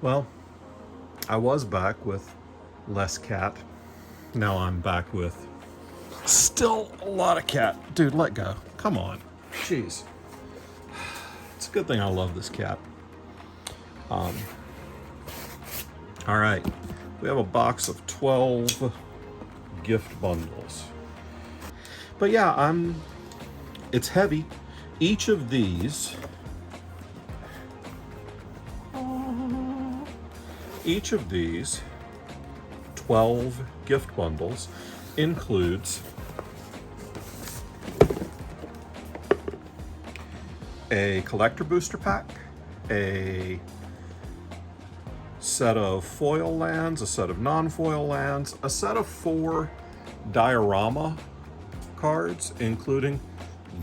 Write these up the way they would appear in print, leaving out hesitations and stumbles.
Well, I was back with less cat. Now I'm back with still a lot of cat. Dude, let go. Come on. Jeez. It's a good thing I love this cat. All right. We have a box of 12 gift bundles. But yeah, it's heavy. Each of these 12 gift bundles includes a collector booster pack, a set of foil lands, a set of non-foil lands, a set of 4 diorama cards, including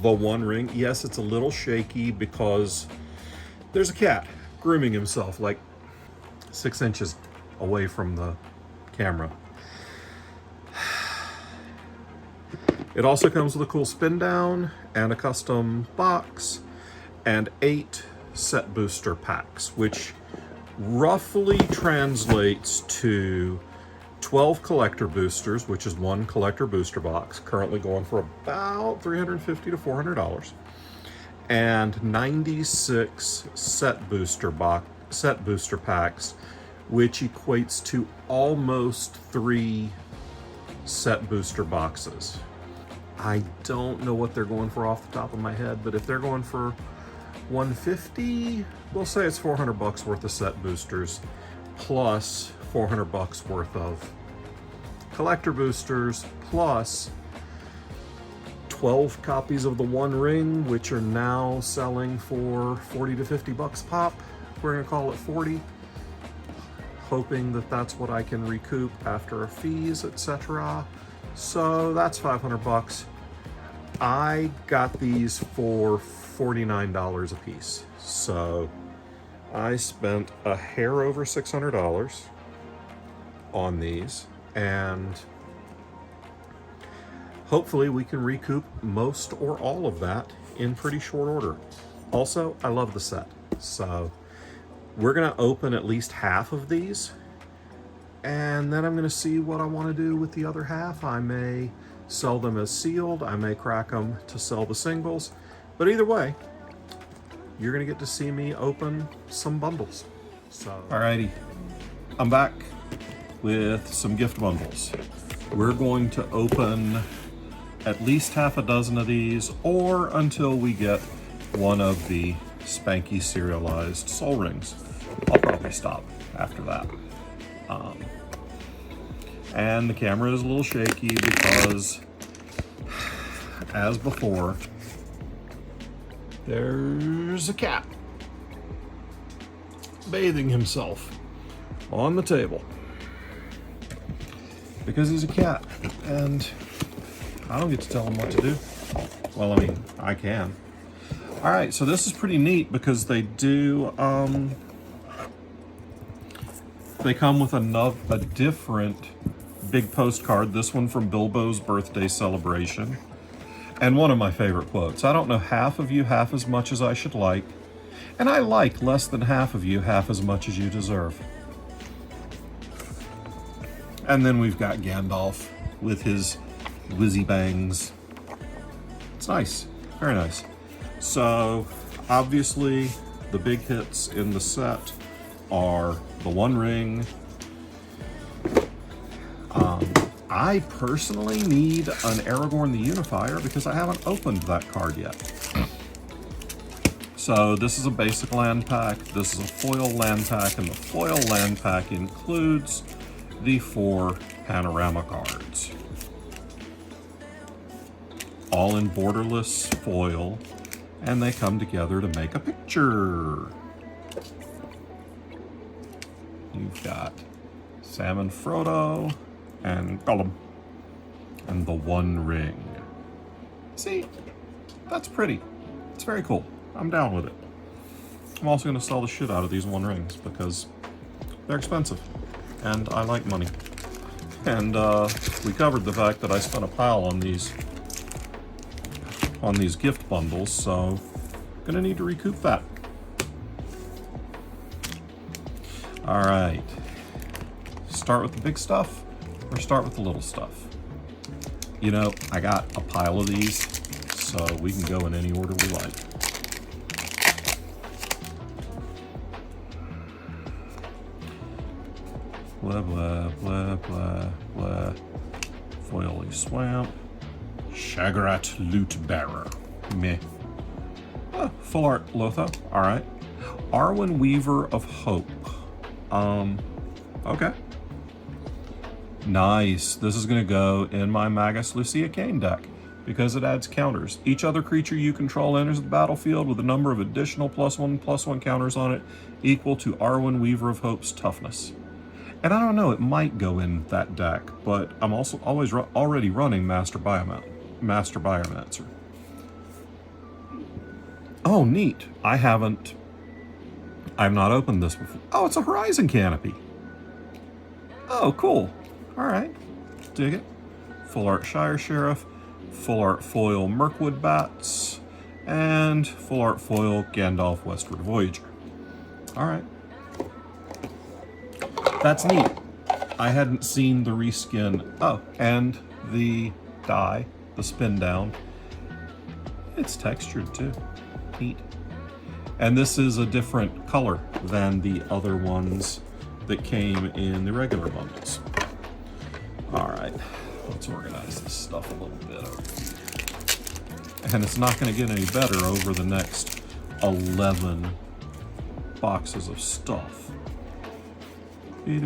the One Ring. Yes, it's a little shaky because there's a cat grooming himself like 6 inches away from the camera. It also comes with a cool spin down and a custom box and 8 set booster packs, which roughly translates to 12 collector boosters, which is 1 collector booster box, currently going for about $350 to $400, and 96 set booster packs, which equates to almost 3 set booster boxes. I don't know what they're going for off the top of my head, but if they're going for $150, we'll say it's $400 worth of set boosters plus $400 worth of collector boosters plus 12 copies of the One Ring, which are now selling for $40 to $50 pop. We're gonna call it 40, hoping that that's what I can recoup after fees, etc. So that's $500. I got these for $49 a piece. So I spent a hair over $600 on these, and hopefully we can recoup most or all of that in pretty short order. Also, I love the set. So we're gonna open at least half of these, and then I'm gonna see what I wanna do with the other half. I may sell them as sealed, I may crack them to sell the singles, but either way, you're gonna get to see me open some bundles. So, alrighty, I'm back with some gift bundles. We're going to open at least half a dozen of these, or until we get one of the spanky serialized soul rings. I'll probably stop after that. And the camera is a little shaky because, as before, there's a cat bathing himself on the table because he's a cat, and I don't get to tell him what to do. Well, I mean, I can. All right, so this is pretty neat because they do, they come with a different big postcard, this one from Bilbo's birthday celebration, and one of my favorite quotes. I don't know half of you half as much as I should like, and I like less than half of you half as much as you deserve. And then we've got Gandalf with his whizzy bangs. It's nice, very nice. So obviously the big hits in the set are the One Ring. I personally need an Aragorn the Unifier because I haven't opened that card yet. So this is a basic land pack, this is a foil land pack, and the foil land pack includes the 4 panorama cards. All in borderless foil, and they come together to make a picture. You've got Sam and Frodo and Gollum and the One Ring. See, that's pretty. It's very cool. I'm down with it. I'm also going to sell the shit out of these One Rings because they're expensive and I like money. And we covered the fact that I spent a pile on these gift bundles, so I'm gonna need to recoup that. All right. Start with the big stuff or start with the little stuff? You know, I got a pile of these, so we can go in any order we like. Blah, blah, blah, blah, blah. Foily Swamp. Shagrat Loot Bearer. Meh. Full art Lothar. Alright. Arwen Weaver of Hope. Okay. Nice. This is going to go in my Magus Lucia Kane deck because it adds counters. Each other creature you control enters the battlefield with a number of additional +1/+1 counters on it equal to Arwen Weaver of Hope's toughness. And I don't know, it might go in that deck, but I'm also already running Master Biomancer. Oh, neat. I've not opened this before. Oh, it's a Horizon Canopy. Oh, cool. All right. Dig it. Full art Shire Sheriff, full art foil Mirkwood Bats, and full art foil Gandalf Westward Voyager. All right. That's neat. I hadn't seen the reskin. Oh, and the die, the spin down. It's textured too. Neat. And this is a different color than the other ones that came in the regular bundles. All right, let's organize this stuff a little bit over here. And it's not going to get any better over the next 11 boxes of stuff. Blah,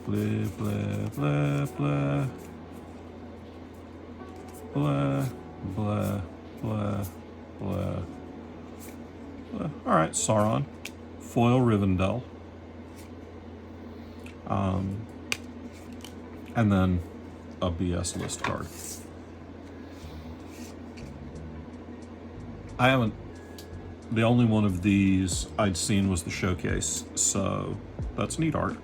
blah, blah, blah. Blah, blah, blah, blah. All right, Sauron, foil Rivendell, and then a BS list card. The only one of these I'd seen was the showcase, so that's neat art.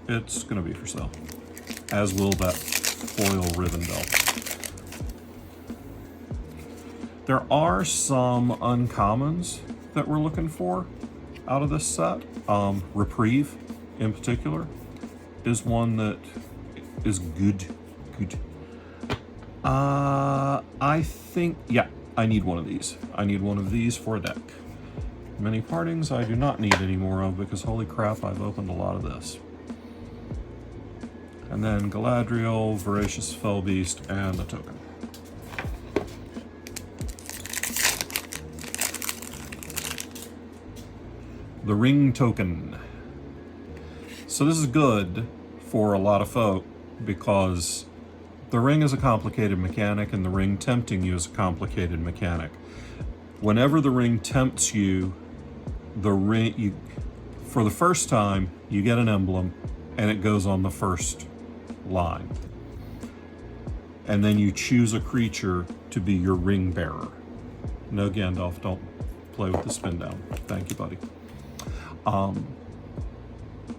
It's gonna be for sale, as will that foil Rivendell. There are some uncommons that we're looking for out of this set. Reprieve, in particular, is one that is good. I think, yeah, I need one of these. I need one of these for a deck. Many Partings I do not need any more of because holy crap, I've opened a lot of this. And then Galadriel, Voracious Fellbeast, and a token. The Ring token. So this is good for a lot of folk because the ring is a complicated mechanic and the ring tempting you is a complicated mechanic. Whenever the ring tempts you, for the first time, you get an emblem and it goes on the first line. And then you choose a creature to be your ring bearer. No, Gandalf, don't play with the spin down. Thank you, buddy.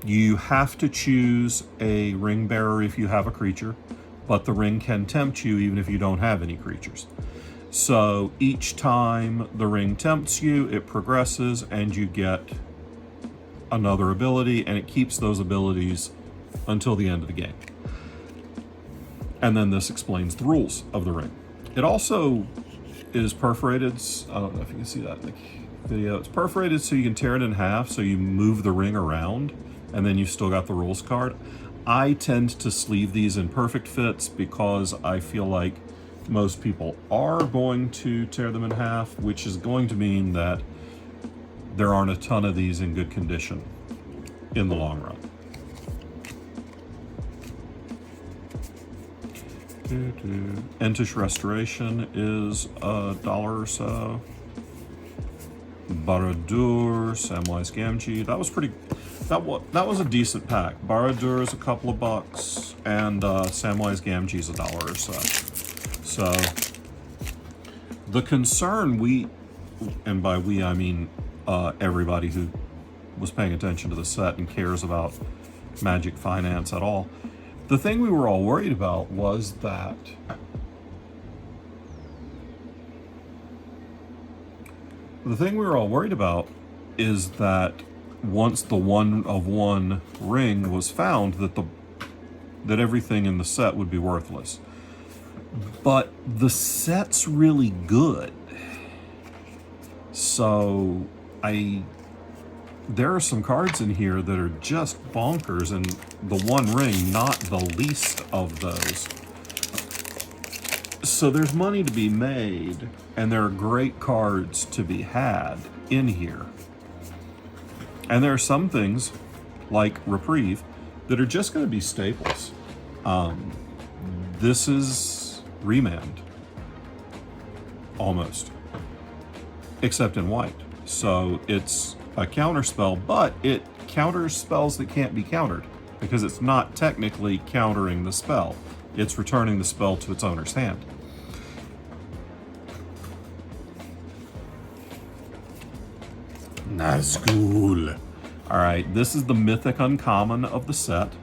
You have to choose a ring bearer if you have a creature, but the ring can tempt you even if you don't have any creatures. So each time the ring tempts you, it progresses and you get another ability, and it keeps those abilities until the end of the game. And then this explains the rules of the ring. It also is perforated. I don't know if you can see that in the video. It's perforated so you can tear it in half, so you move the ring around, and then you've still got the rules card. I tend to sleeve these in perfect fits because I feel like most people are going to tear them in half, which is going to mean that there aren't a ton of these in good condition in the long run. Entish Restoration is $1 or so. Barad-dûr, Samwise Gamgee, that was a decent pack. Barad-dûr is a couple of bucks, and Samwise Gamgee is $1 or so. So the concern and by we I mean everybody who was paying attention to the set and cares about Magic finance at all, the thing we were all worried about was that is that once the one of one ring was found, that everything in the set would be worthless. But the set's really good. So there are some cards in here that are just bonkers, and the one ring not the least of those. So there's money to be made, and there are great cards to be had in here. And there are some things, like Reprieve, that are just going to be staples. This is Remand, almost, except in white. So it's a counter spell, but it counters spells that can't be countered, because it's not technically countering the spell. It's returning the spell to its owner's hand. Nazgul. All right, this is the Mythic Uncommon of the set.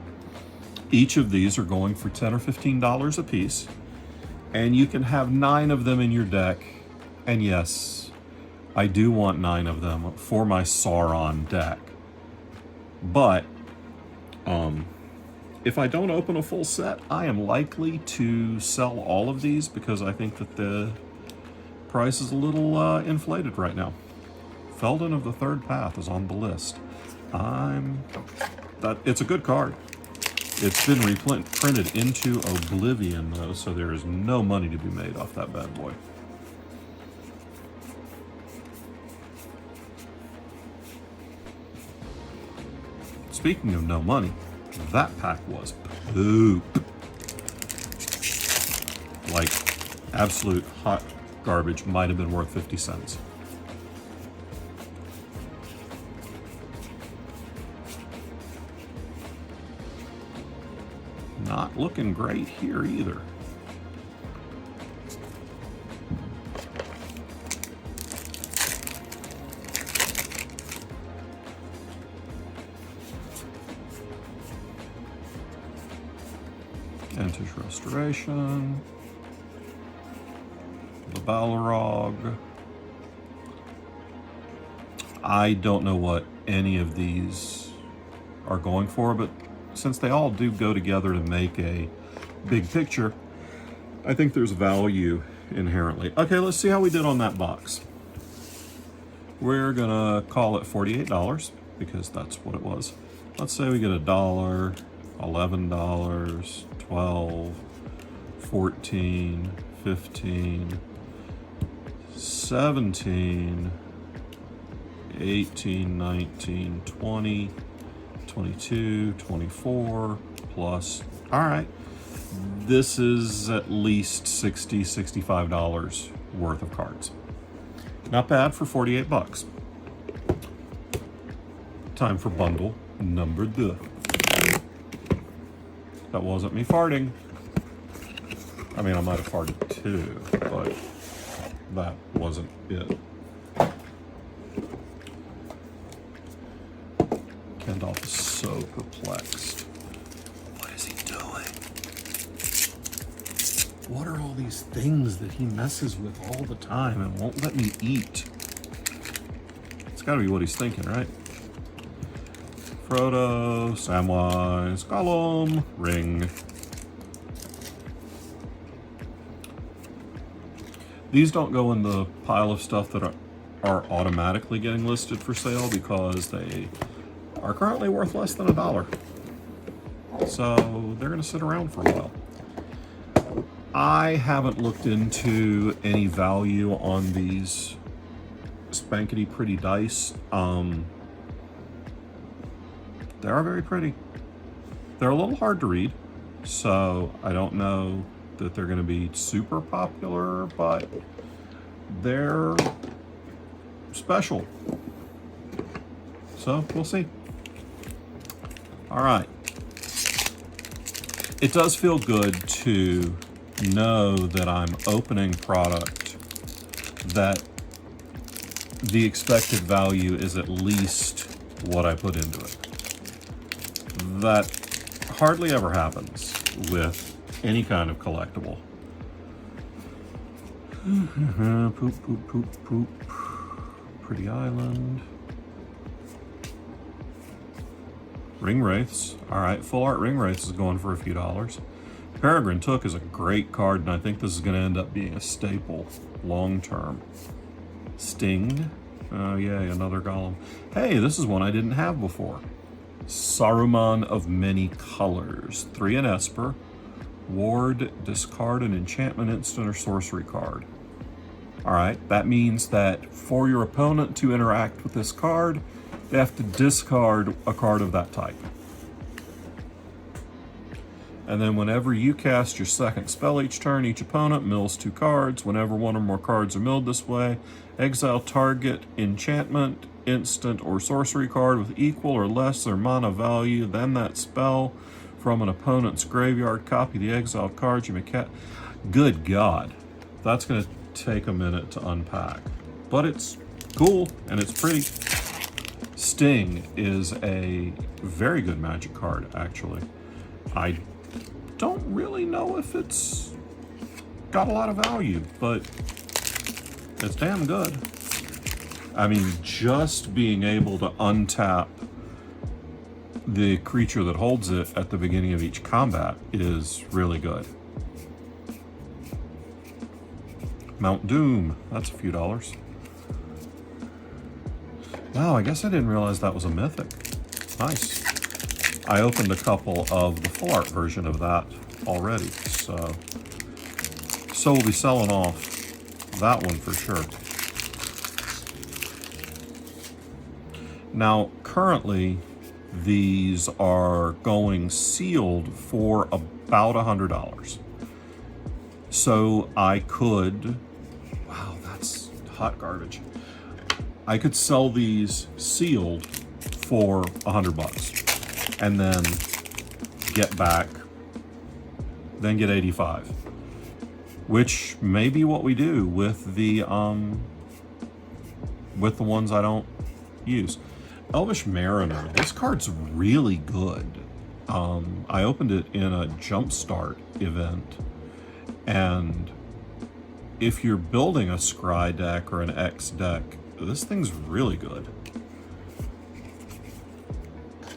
Each of these are going for $10 or $15 a piece, and you can have 9 of them in your deck. And yes, I do want 9 of them for my Sauron deck. But if I don't open a full set, I am likely to sell all of these, because I think that the price is a little inflated right now. Felden of the Third Path is on the list. It's a good card. It's been reprinted into oblivion, though, so there is no money to be made off that bad boy. Speaking of no money, that pack was poop. Like, absolute hot garbage. Might have been worth 50 cents. Not looking great here either. Vintage Restoration, the Balrog. I don't know what any of these are going for, but since they all do go together to make a big picture, I think there's value inherently. Okay, let's see how we did on that box. We're gonna call it $48 because that's what it was. Let's say we get $1, $11, $12, $14, $15, $17, $18, $19, $20, $22, $24 plus. All right, this is at least $60, $65 worth of cards. Not bad for 48 bucks. Time for bundle number 2. That wasn't me farting. I mean, I might have farted too, but that wasn't it. Kendall is so perplexed. What is he doing? What are all these things that he messes with all the time and won't let me eat? It's gotta be what he's thinking, right? Frodo, Samwise, Gollum, Ring. These don't go in the pile of stuff that are automatically getting listed for sale because they are currently worth less than $1. So they're gonna sit around for a while. I haven't looked into any value on these spankety pretty dice. They are very pretty. They're a little hard to read, so I don't know that they're gonna be super popular, but they're special. So we'll see. All right. It does feel good to know that I'm opening product that the expected value is at least what I put into it. That hardly ever happens with any kind of collectible. Poop, poop, poop, poop. Pretty Island. Ring Wraiths. All right, Full Art Ring Wraiths is going for a few dollars. Peregrine Took is a great card, and I think this is going to end up being a staple long term. Sting. Oh, yay, another Golem. Hey, this is one I didn't have before. Saruman of Many Colors. 3 in Esper. Ward, discard an enchantment, instant, or sorcery card. All right, that means that for your opponent to interact with this card, they have to discard a card of that type. And then whenever you cast your second spell each turn, each opponent mills 2 cards. Whenever one or more cards are milled this way, exile target enchantment, instant, or sorcery card with equal or lesser mana value than that spell from an opponent's graveyard. Copy the exiled cards you may cast. Good God. That's going to take a minute to unpack. But it's cool and it's pretty. Sting is a very good Magic card, actually. I don't really know if it's got a lot of value, but it's damn good. I mean, just being able to untap the creature that holds it at the beginning of each combat is really good. Mount Doom, that's a few dollars. Wow, I guess I didn't realize that was a mythic. Nice. I opened a couple of the full art version of that already, so we'll be selling off that one for sure. Now, currently, these are going sealed for about $100. So I could, wow, that's hot garbage. I could sell these sealed for $100 and then get back, then get 85, which may be what we do with the ones I don't use. Elvish Mariner, this card's really good. I opened it in a Jumpstart event, and if you're building a Scry deck or an X deck, this thing's really good.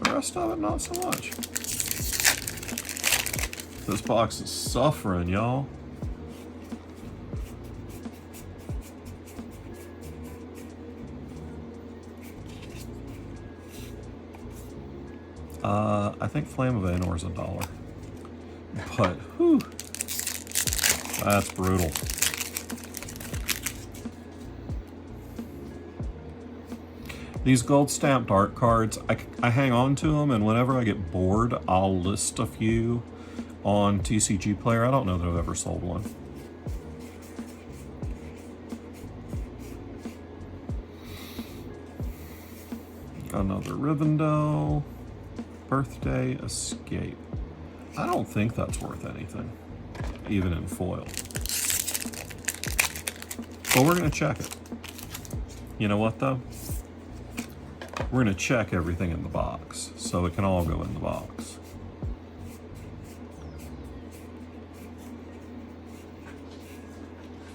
The rest of it, not so much. This box is suffering, y'all. I think Flame of Aenor is $1, but whew, that's brutal. These gold stamped art cards, I hang on to them, and whenever I get bored, I'll list a few on TCG Player. I don't know that I've ever sold one. Another Rivendell. Birthday Escape. I don't think that's worth anything, even in foil. But we're going to check it. You know what, though? We're going to check everything in the box, so it can all go in the box.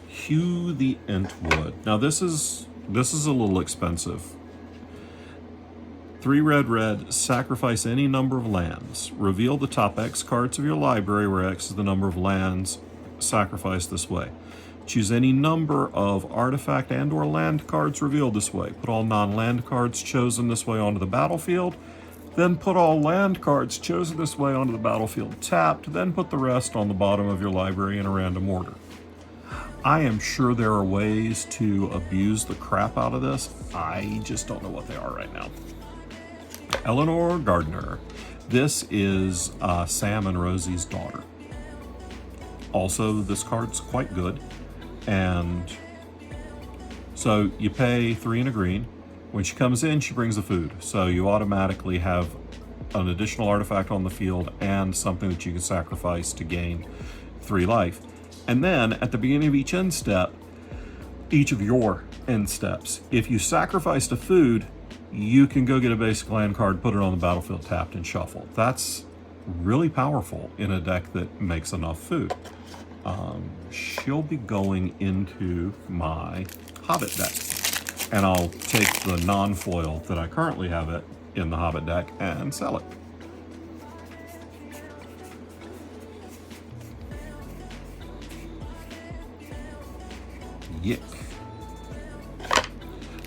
Hugh the Entwood. Now this is a little expensive. 3 red, sacrifice any number of lands. Reveal the top X cards of your library, where X is the number of lands sacrificed this way. Choose any number of artifact and or land cards revealed this way. Put all non-land cards chosen this way onto the battlefield. Then put all land cards chosen this way onto the battlefield tapped. Then put the rest on the bottom of your library in a random order. I am sure there are ways to abuse the crap out of this. I just don't know what they are right now. Eleanor Gardner. This is Sam and Rosie's daughter. Also, this card's quite good. And so you pay 3 and a green. When she comes in, she brings the food. So you automatically have an additional artifact on the field and something that you can sacrifice to gain 3 life. And then at the beginning of each end step, each of your end steps, if you sacrificed a food, you can go get a basic land card, put it on the battlefield tapped, and shuffle. That's really powerful in a deck that makes enough food. She'll be going into my Hobbit deck, and I'll take the non-foil that I currently have it in the Hobbit deck and sell it.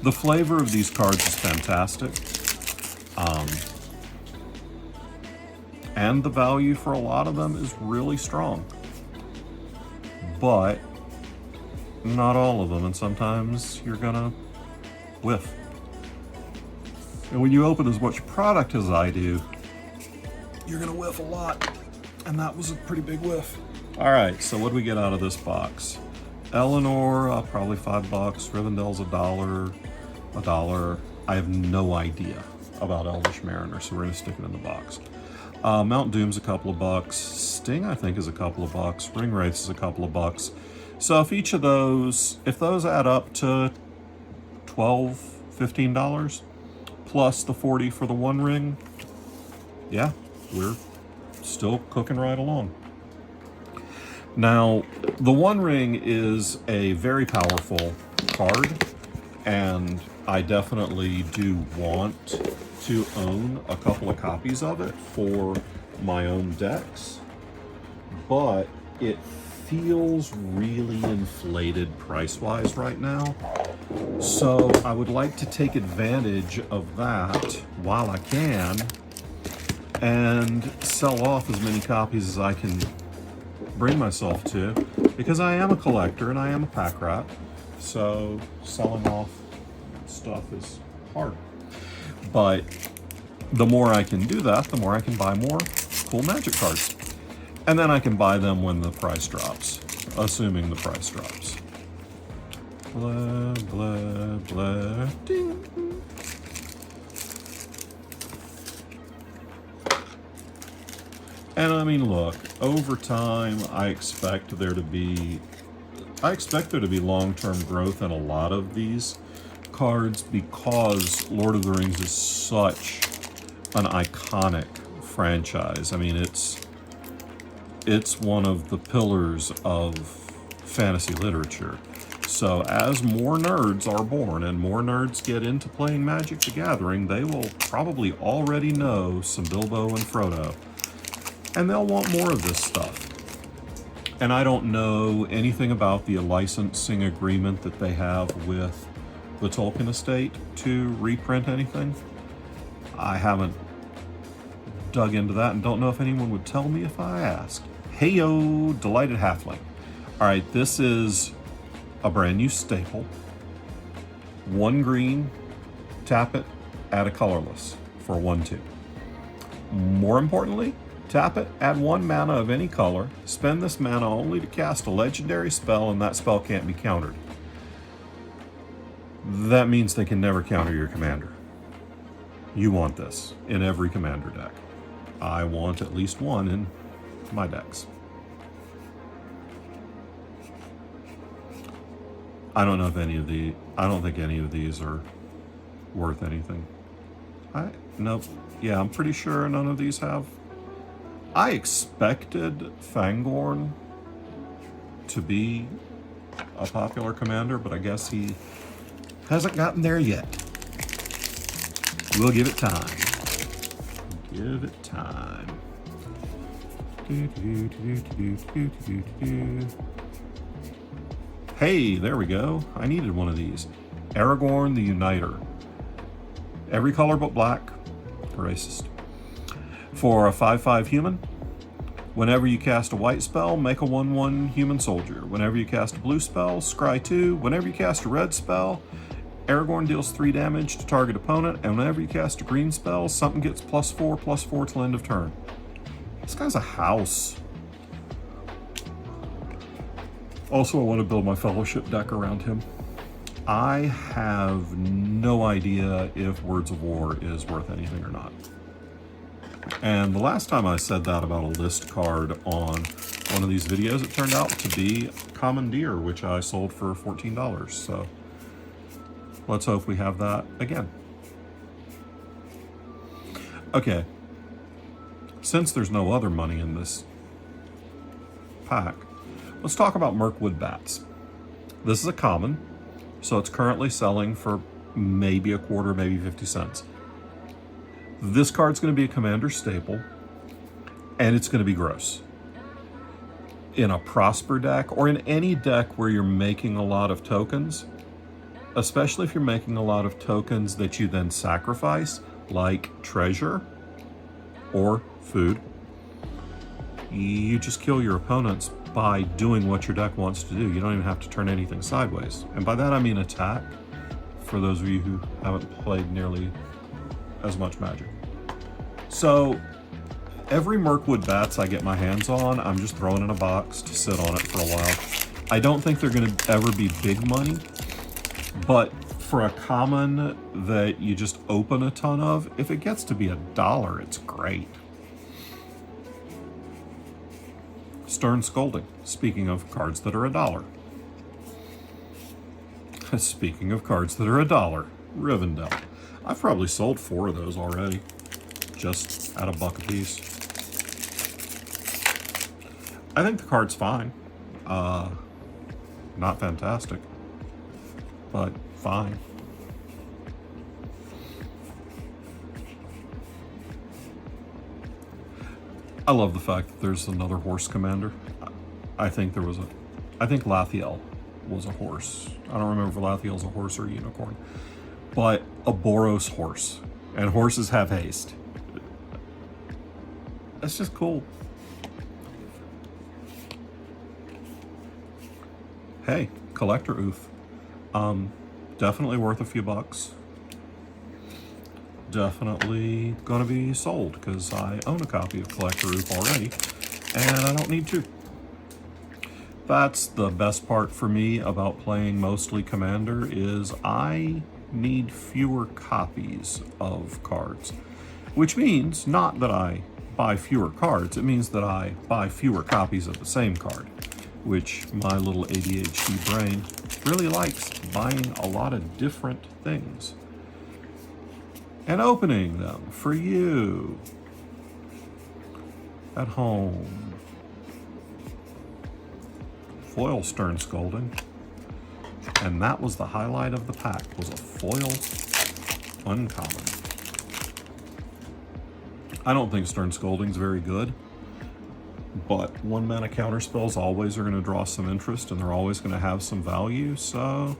The flavor of these cards is fantastic. And the value for a lot of them is really strong. But not all of them, and sometimes you're gonna whiff. And when you open as much product as I do, you're gonna whiff a lot. And that was a pretty big whiff. All right, so what do we get out of this box? Eleanor, probably $5. Rivendell's $1. I have no idea about Elvish Mariner, so we're gonna stick it in the box. Mount Doom's a couple of bucks. Sting, I think, is a couple of bucks. Ring Wraiths is a couple of bucks. So if each of those, if those add up to $12, $15, plus the 40 for the one ring, yeah, we're still cooking right along. Now, the One Ring is a very powerful card, and I definitely do want to own a couple of copies of it for my own decks, but it feels really inflated price-wise right now. So I would like to take advantage of that while I can and sell off as many copies as I can bring myself to, because I am a collector and I am a pack rat, so selling off stuff is hard. But the more I can do that, the more I can buy more cool Magic cards. And then I can buy them when the price drops, assuming the price drops. Blah, blah, blah, ding. And I mean, look, over time, I expect there to be long-term growth in a lot of these cards, because Lord of the Rings is such an iconic franchise. I mean, it's one of the pillars of fantasy literature. So as more nerds are born and more nerds get into playing Magic the Gathering, they will probably already know some Bilbo and Frodo. And they'll want more of this stuff. And I don't know anything about the licensing agreement that they have with the Tolkien estate to reprint anything. I haven't dug into that and don't know if anyone would tell me if I asked. Heyo, Delighted Halfling. All right, this is a brand new staple. 1 green, tap it, add a colorless for 1/2. More importantly, tap it, add 1 mana of any color, spend this mana only to cast a legendary spell, and that spell can't be countered. That means they can never counter your commander. You want this in every commander deck. I want at least 1 in my decks. I don't know if any of the, I don't think any of these are worth anything. Nope. Yeah, I'm pretty sure none of these have. I expected Fangorn to be a popular commander, but I guess he hasn't gotten there yet. We'll give it time. Give it time. Hey, there we go. I needed one of these. Aragorn the Uniter. Every color but black. Racist. For a 5/5 human, whenever you cast a white spell, make a 1/1 human soldier. Whenever you cast a blue spell, scry 2. Whenever you cast a red spell, Aragorn deals 3 damage to target opponent. And whenever you cast a green spell, something gets +4/+4 till end of turn. This guy's a house. Also, I want to build my Fellowship deck around him. I have no idea if Words of War is worth anything or not. And the last time I said that about a list card on one of these videos, it turned out to be Commandeer, which I sold for $14. So let's hope we have that again. Okay. Since there's no other money in this pack, let's talk about Mirkwood Bats. This is a common, so it's currently selling for maybe a quarter, maybe 50 cents. This card's going to be a commander staple, and it's going to be gross. In a Prosper deck, or in any deck where you're making a lot of tokens, especially if you're making a lot of tokens that you then sacrifice, like treasure or food. You just kill your opponents by doing what your deck wants to do. You don't even have to turn anything sideways. And by that I mean attack, for those of you who haven't played nearly as much Magic. So every Mirkwood Bats I get my hands on, I'm just throwing in a box to sit on it for a while. I don't think they're going to ever be big money, but for a common that you just open a ton of, if it gets to be $1, it's great. Stern Scolding, speaking of cards that are $1. Speaking of cards that are $1, Rivendell. I've probably sold 4 of those already, just at $1 a piece. I think the card's fine. Not fantastic, but fine. I love the fact that there's another horse commander. I think Lathiel was a horse. I don't remember if Lathiel's a horse or a unicorn, but a Boros horse, and horses have haste. That's just cool. Hey, collector oof. Definitely worth a few bucks. Definitely gonna be sold because I own a copy of Collector Oof already and I don't need to. That's the best part for me about playing mostly Commander, is I need fewer copies of cards, which means not that I buy fewer cards, it means that I buy fewer copies of the same card, which my little ADHD brain really likes, buying a lot of different things and opening them for you at home. Foil Stern Scolding, and that was the highlight of the pack, was a foil uncommon. I don't think Stern Scolding's very good, but 1-mana counterspells always are going to draw some interest and they're always going to have some value, so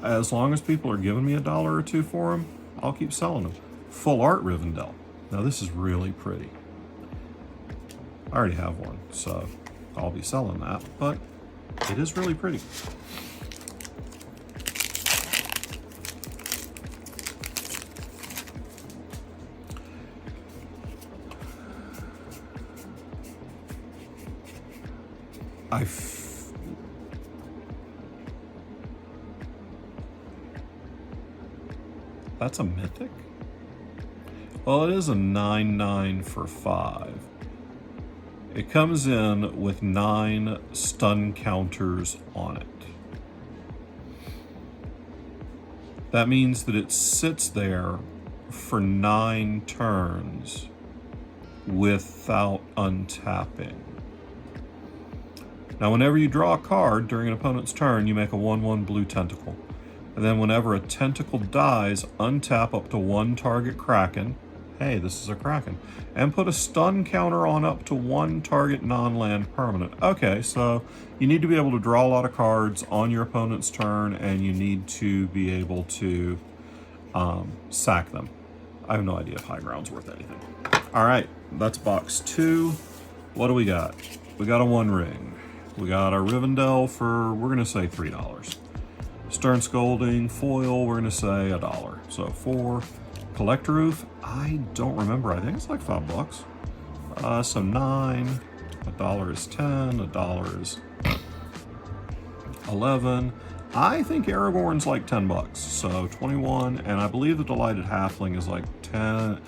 as long as people are giving me $1 or $2 for them, I'll keep selling them. Full Art Rivendell. Now this is really pretty. I already have one, so I'll be selling that, but it is really pretty. That's a mythic? Well, it is a 9/9 for 5. It comes in with 9 stun counters on it. That means that it sits there for 9 turns without untapping. Now, whenever you draw a card during an opponent's turn, you make a 1/1 blue tentacle. And then whenever a tentacle dies, untap up to 1 target Kraken. Hey, this is a Kraken. And put a stun counter on up to 1 target non-land permanent. Okay, so you need to be able to draw a lot of cards on your opponent's turn, and you need to be able to sack them. I have no idea if High Ground's worth anything. All right, that's box 2. What do we got? We got a 1 ring. We got our Rivendell for, we're gonna say $3. Stern Scolding, foil, we're gonna say $1. So 4. Collector Roof, I don't remember, I think it's like $5. So 9, $1 is 10, $1 is 11. I think Aragorn's like $10, so 21, and I believe the Delighted Halfling is like 10.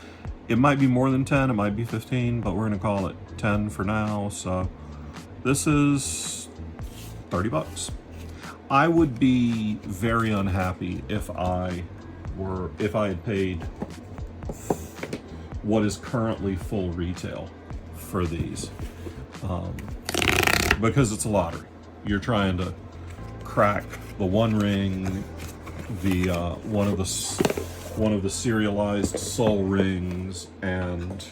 It might be more than 10, it might be 15, but we're gonna call it 10 for now, so this is $30. I would be very unhappy if I had paid what is currently full retail for these, because it's a lottery. You're trying to crack the 1 ring, the one of the serialized soul rings, and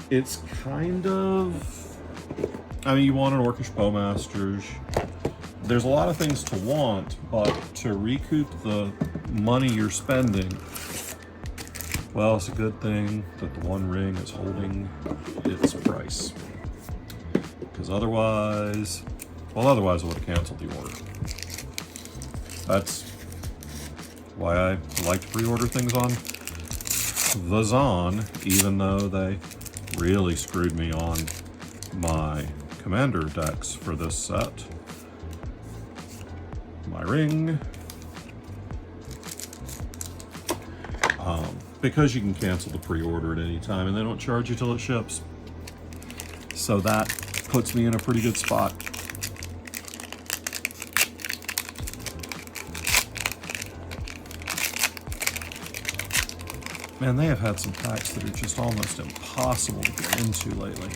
it's kind of, I mean, you want an Orcish Bowmasters, there's a lot of things to want, but to recoup the money you're spending, well, it's a good thing that the One Ring is holding its price. Because otherwise, well, otherwise I would have canceled the order. That's why I like to pre-order things on the Zon, even though they really screwed me on my commander decks for this set. My ring. Because you can cancel the pre-order at any time and they don't charge you till it ships. So that puts me in a pretty good spot. Man, they have had some packs that are just almost impossible to get into lately.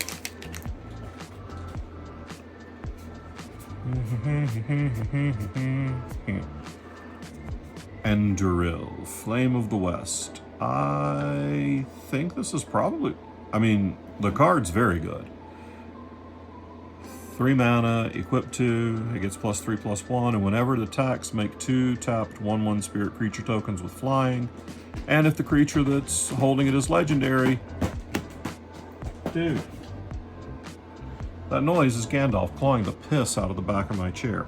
Enduril, Flame of the West. I think this is probably, I mean, the card's very good. 3 mana, equip 2, it gets +3/+1, and whenever it attacks, make 2 tapped 1/1 spirit creature tokens with flying. And if the creature that's holding it is legendary, dude, that noise is Gandalf clawing the piss out of the back of my chair.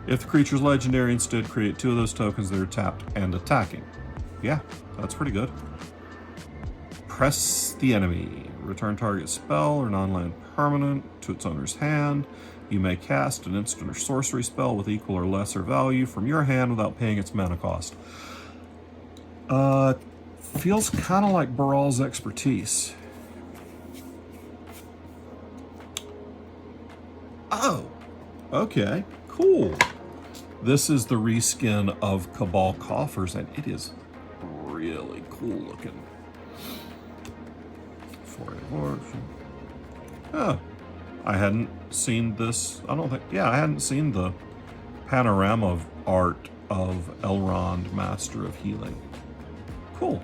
If the creature's legendary, instead create 2 of those tokens that are tapped and attacking. Yeah, that's pretty good. Press the enemy. Return target spell or non-land permanent to its owner's hand. You may cast an instant or sorcery spell with equal or lesser value from your hand without paying its mana cost. Feels kind of like Baral's Expertise. Oh, okay, cool. This is the reskin of Cabal Coffers, and it is really cool looking. Oh, I hadn't seen this. I don't think, yeah, I hadn't seen the panorama of art of Elrond, Master of Healing. Cool.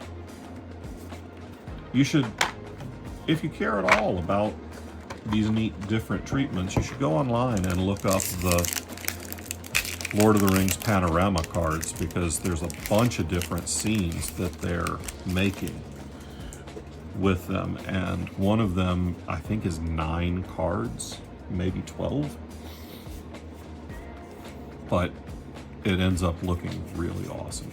You should, if you care at all about these neat different treatments, you should go online and look up the Lord of the Rings panorama cards, because there's a bunch of different scenes that they're making with them, and one of them I think is 9 cards, maybe 12, but it ends up looking really awesome.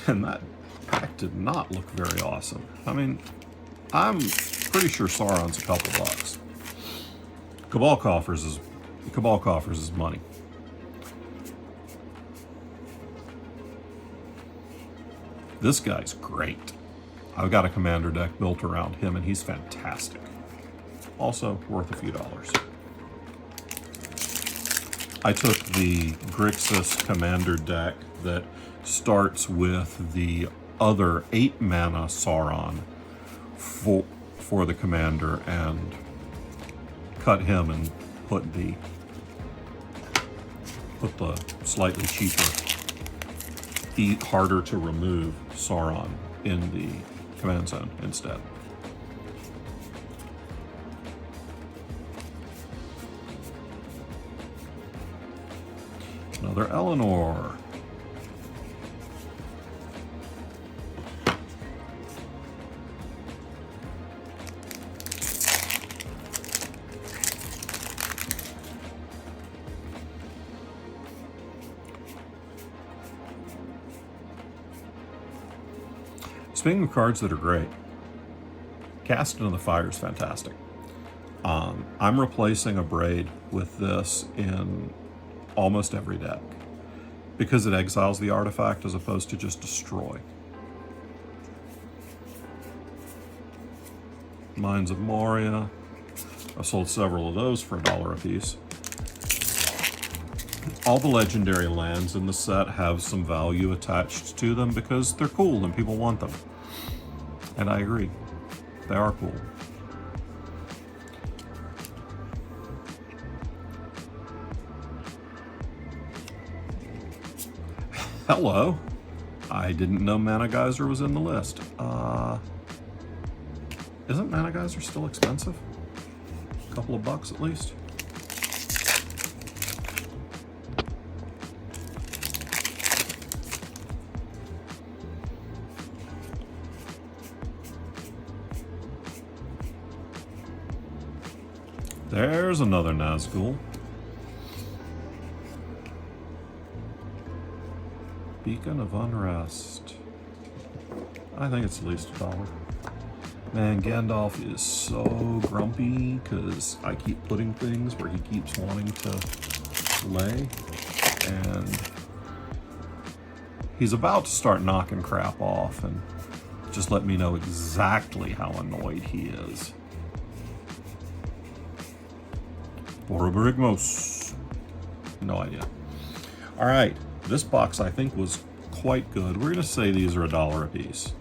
And that pack did not look very awesome. I mean, I'm pretty sure Sauron's a couple bucks. Cabal Coffers is money. This guy's great. I've got a commander deck built around him, and he's fantastic. Also worth a few dollars. I took the Grixis commander deck that starts with the other 8 mana Sauron for the commander and cut him and put the slightly cheaper, harder to remove Sauron in the command zone instead. Another Eleanor. Speaking of cards that are great, Cast Into the Fire is fantastic. I'm replacing a Braid with this in almost every deck because it exiles the artifact as opposed to just destroy. Mines of Moria. I've sold several of those for $1 a piece. All the legendary lands in the set have some value attached to them because they're cool and people want them. And I agree. They are cool. Hello. I didn't know Mana Geyser was in the list. Isn't Mana Geyser still expensive? A couple of bucks at least. There's another Nazgul. Beacon of Unrest. I think it's at least $1. Man, Gandalf is so grumpy because I keep putting things where he keeps wanting to lay, and he's about to start knocking crap off and just let me know exactly how annoyed he is. Borobrigmos. No idea. All right, this box I think was quite good. We're gonna say these are $1 a piece.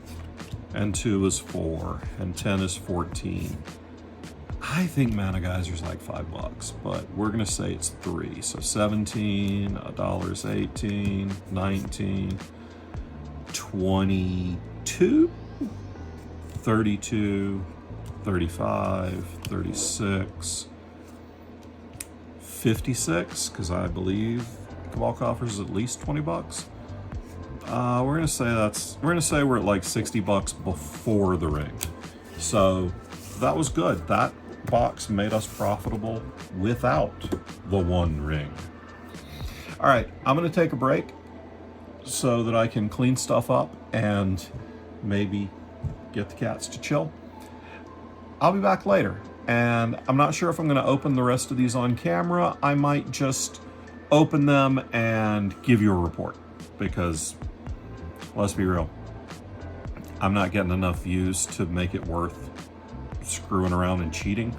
And 2 is 4, and 10 is 14. I think Mana Geyser's like $5, but we're gonna say it's 3. So 17, $1 is 18, 19, 22, 32, 35, 36, 56, because I believe Cabal Coffers is at least $20. We're gonna say we're at like $60 before the ring. So that was good. That box made us profitable without the one ring. All right, I'm gonna take a break so that I can clean stuff up and maybe get the cats to chill. I'll be back later, and I'm not sure if I'm gonna open the rest of these on camera. I might just open them and give you a report, because let's be real, I'm not getting enough views to make it worth screwing around and cheating.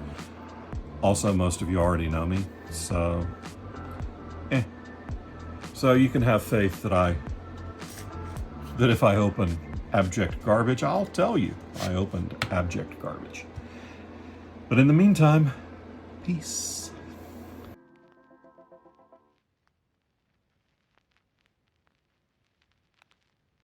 Also, most of you already know me, so So you can have faith that if I open abject garbage, I'll tell you I opened abject garbage. But in the meantime, peace.